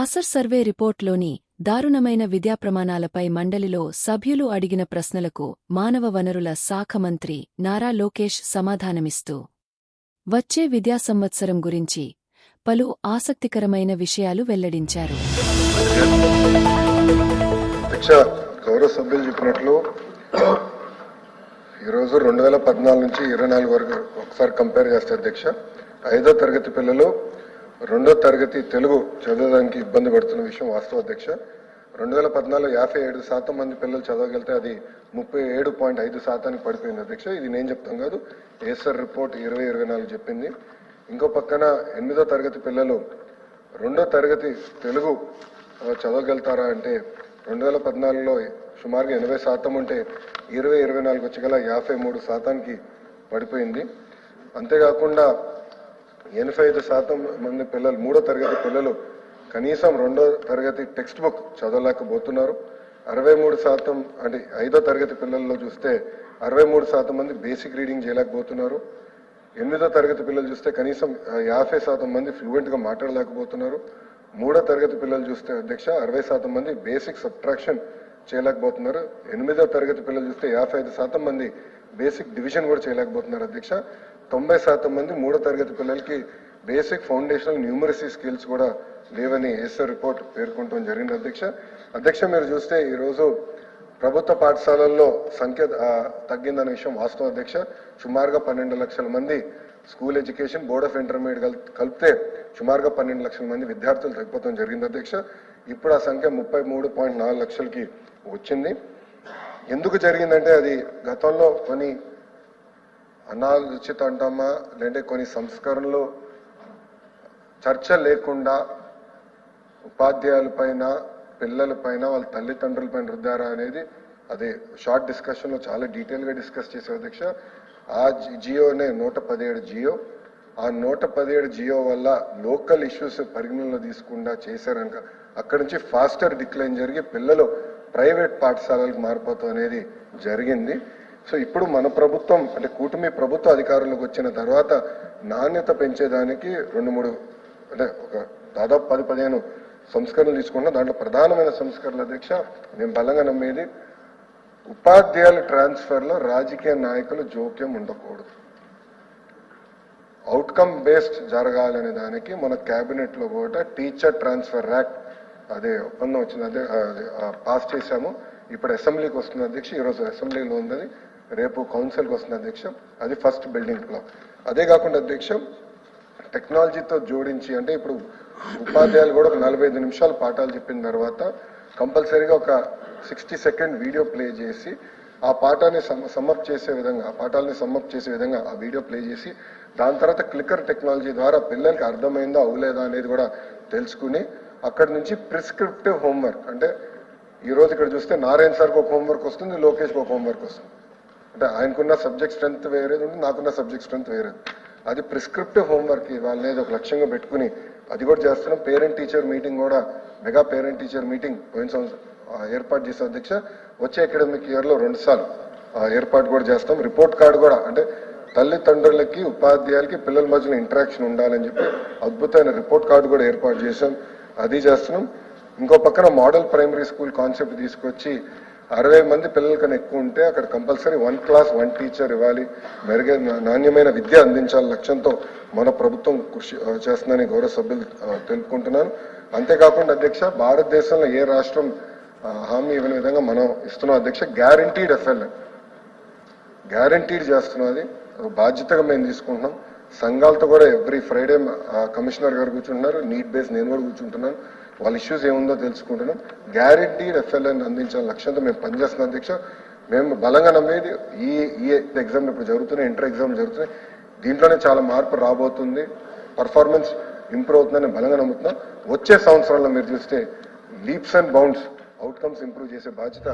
అసర్ survey రిపోర్ట్లోని దారుణమైన విద్యాప్రమాణాలపై మండలిలో సభ్యులు అడిగిన ప్రశ్నలకు మానవ వనరుల శాఖ మంత్రి నారా లోకేష్ సమాధానమిస్తూ వచ్చే విద్యా సంవత్సరం గురించి పలు ఆసక్తికరమైన విషయాలు వెల్లడించారు. గౌరవ సభ్యులు చెప్పినట్లు ఈరోజు 2014 నుంచి 24 వరకు ఒకసారి కంపేర్ చేస్తే అధ్యక్ష 5వ తరగతి పిల్లలు 2వ తరగతి తెలుగు చదవడానికి ఇబ్బంది పడుతున్న విషయం వాస్తవ అధ్యక్ష. 2014 57% మంది పిల్లలు చదవగలిగితే అది 37.5% పడిపోయింది అధ్యక్ష. ఇది నేను చెప్తాం కాదు, ఏసర్ రిపోర్ట్ 2024 చెప్పింది. ఇంకో పక్కన 8వ తరగతి పిల్లలు 2వ తరగతి తెలుగు చదవగలుగుతారా అంటే 2014లో సుమారుగా 80% ఉంటే 2024 వచ్చగల 53%కి పడిపోయింది. అంతేకాకుండా 85% మంది పిల్లలు 3వ తరగతి పిల్లలు కనీసం 2వ తరగతి టెక్స్ట్ బుక్ చదవలేకపోతున్నారు. 63% అంటే 5వ తరగతి పిల్లల్లో చూస్తే 63% మంది బేసిక్ రీడింగ్ చేయలేకపోతున్నారు. 8వ తరగతి పిల్లలు చూస్తే కనీసం 50% మంది ఫ్లూయెంట్గా మాట్లాడలేకపోతున్నారు. 3వ తరగతి పిల్లలు చూస్తే అధ్యక్ష 60% మంది బేసిక్ సబ్ట్రాక్షన్ చేయలేకపోతున్నారు. 8వ తరగతి పిల్లలు చూస్తే 55% మంది బేసిక్ డివిజన్ కూడా చేయలేకపోతున్నారు అధ్యక్ష. 90% మంది 3వ తరగతి పిల్లలకి బేసిక్ ఫౌండేషనల్ న్యూమరసీ స్కిల్స్ కూడా లేవని ఏసర్ రిపోర్ట్ పేర్కొనడం జరిగింది అధ్యక్ష. మీరు చూస్తే ఈరోజు ప్రభుత్వ పాఠశాలల్లో సంఖ్య తగ్గిందనే విషయం వాస్తవం అధ్యక్ష. సుమారుగా 12 లక్షల మంది school education board of intermediate కలిపితే సుమారుగా 12 లక్షల మంది విద్యార్థులు తగ్గిపోవడం జరిగింది అధ్యక్ష. ఇప్పుడు ఆ సంఖ్య 33.4 లక్షలకి వచ్చింది. ఎందుకు జరిగిందంటే అది గతంలో కొన్ని అనాలోచిత అంటామా లేదంటే కొన్ని సంస్కరణలు చర్చ లేకుండా ఉపాధ్యాయులపైన పిల్లలపైన వాళ్ళ తల్లిదండ్రులపైన రుద్దారా అనేది అది షార్ట్ డిస్కషన్లో చాలా డీటెయిల్గా డిస్కస్ చేసే అధ్యక్ష. ఆ జియోనే 117 జియో. ఆ 117 జియో వల్ల లోకల్ ఇష్యూస్ పరిగణనలో తీసుకుండా చేశారనక అక్కడి నుంచి ఫాస్టర్ డిక్లైన్ జరిగి పిల్లలు ప్రైవేట్ పాఠశాలలకు మారిపోతాం అనేది జరిగింది. సో ఇప్పుడు మన ప్రభుత్వం అంటే కూటమి ప్రభుత్వ అధికారంలోకి వచ్చిన తర్వాత నాణ్యత పెంచేదానికి 2-3 అంటే ఒక దాదాపు 10-15 సంస్కరణలు తీసుకున్నా. దాంట్లో ప్రధానమైన సంస్కరణలు అధ్యక్ష నేను బలంగా నమ్మేది ఉపాధ్యాయుల ట్రాన్స్ఫర్లో రాజకీయ నాయకులు జోక్యం ఉండకూడదు. అవుట్కమ్ బేస్డ్ జరగాలనే దానికి మన క్యాబినెట్ లో కూడా టీచర్ ట్రాన్స్ఫర్ యాక్ట్ అదే ఒప్పందం వచ్చింది, అదే పాస్ చేశాము. ఇప్పుడు అసెంబ్లీకి వస్తుంది అధ్యక్ష. ఈరోజు అసెంబ్లీలో ఉంది, రేపు కౌన్సిల్కి వస్తుంది అధ్యక్ష. అది ఫస్ట్ బిల్డింగ్ బ్లాక్. అదే కాకుండా అధ్యక్ష టెక్నాలజీతో జోడించి అంటే ఇప్పుడు ఉపాధ్యాయులు కూడా ఒక 45 నిమిషాలు పాఠాలు చెప్పిన తర్వాత కంపల్సరీగా ఒక 60 సెకండ్ వీడియో ప్లే చేసి ఆ పాఠాన్ని సమ్మప్ చేసే విధంగా ఆ పాఠాలని సమ్మప్ చేసే విధంగా ఆ వీడియో ప్లే చేసి దాని తర్వాత క్లిక్కర్ టెక్నాలజీ ద్వారా పిల్లలకి అర్థమైందా అవులేదా అనేది కూడా తెలుసుకుని అక్కడి నుంచి ప్రిస్క్రిప్టివ్ హోంవర్క్ అంటే ఈరోజు ఇక్కడ చూస్తే నారాయణ సార్కి ఒక హోంవర్క్ వస్తుంది, లోకేష్కి ఒక హోంవర్క్ వస్తుంది. అంటే ఆయనకున్న సబ్జెక్ట్ స్ట్రెంత్ వేరేది ఉంటుంది, నాకున్న సబ్జెక్ట్ స్ట్రెంత్ వేరేది. అది ప్రిస్క్రిప్టివ్ హోంవర్క్ వాళ్ళనేది ఒక లక్ష్యంగా పెట్టుకుని అది కూడా చేస్తున్నాం. పేరెంట్ టీచర్ మీటింగ్ కూడా మెగా పేరెంట్ టీచర్ మీటింగ్ పోయిన సంవత్సరం ఏర్పాటు చేసే అధ్యక్ష. వచ్చే అకాడమిక్ ఇయర్లో 2 సార్లు ఏర్పాటు కూడా చేస్తాం. రిపోర్ట్ కార్డు కూడా అంటే తల్లిదండ్రులకి ఉపాధ్యాయులకి పిల్లల మధ్యలో ఇంటరాక్షన్ ఉండాలని చెప్పి అద్భుతమైన రిపోర్ట్ కార్డు కూడా ఏర్పాటు చేశాం, అది చేస్తున్నాం. ఇంకో పక్కన మోడల్ ప్రైమరీ స్కూల్ కాన్సెప్ట్ తీసుకొచ్చి 60 మంది పిల్లల కన్నా ఎక్కువ ఉంటే అక్కడ కంపల్సరీ 1 క్లాస్ 1 టీచర్ ఇవ్వాలి, మెరుగైన నాణ్యమైన విద్య అందించాలి లక్ష్యంతో మన ప్రభుత్వం కృషి చేస్తుందని గౌరవ సభ్యులు తెలుపుకుంటున్నాను. అంతేకాకుండా అధ్యక్ష భారతదేశంలో ఏ రాష్ట్రం హామీ ఇవ్వని విధంగా మనం ఇస్తున్నాం అధ్యక్ష. గ్యారంటీడ్ ఎఫ్ఎల్ గ్యారంటీడ్ చేస్తున్నాం, అది బాధ్యతగా మేము తీసుకుంటున్నాం. సంఘాలతో కూడా ఎవ్రీ ఫ్రైడే కమిషనర్ గారు కూర్చుంటున్నారు, నీట్ బేస్ నేను కూడా కూర్చుంటున్నాను, వాళ్ళ ఇష్యూస్ ఏముందో తెలుసుకుంటున్నాం. గ్యారంటీడ్ ఎఫ్ఎల్ఎన్ అందించాలని లక్ష్యంతో మేము పనిచేస్తున్నాం అధ్యక్ష. మేము బలంగా నమ్మేది ఈ ఎగ్జామ్ ఇప్పుడు జరుగుతున్నాయి, ఇంటర్ ఎగ్జామ్ జరుగుతున్నాయి, దీంట్లోనే చాలా మార్పు రాబోతుంది, పర్ఫార్మెన్స్ ఇంప్రూవ్ అవుతుందని బలంగా నమ్ముతున్నాం. వచ్చే సంవత్సరంలో మీరు చూస్తే leaps and bounds outcomes improve చేసే బాధ్యత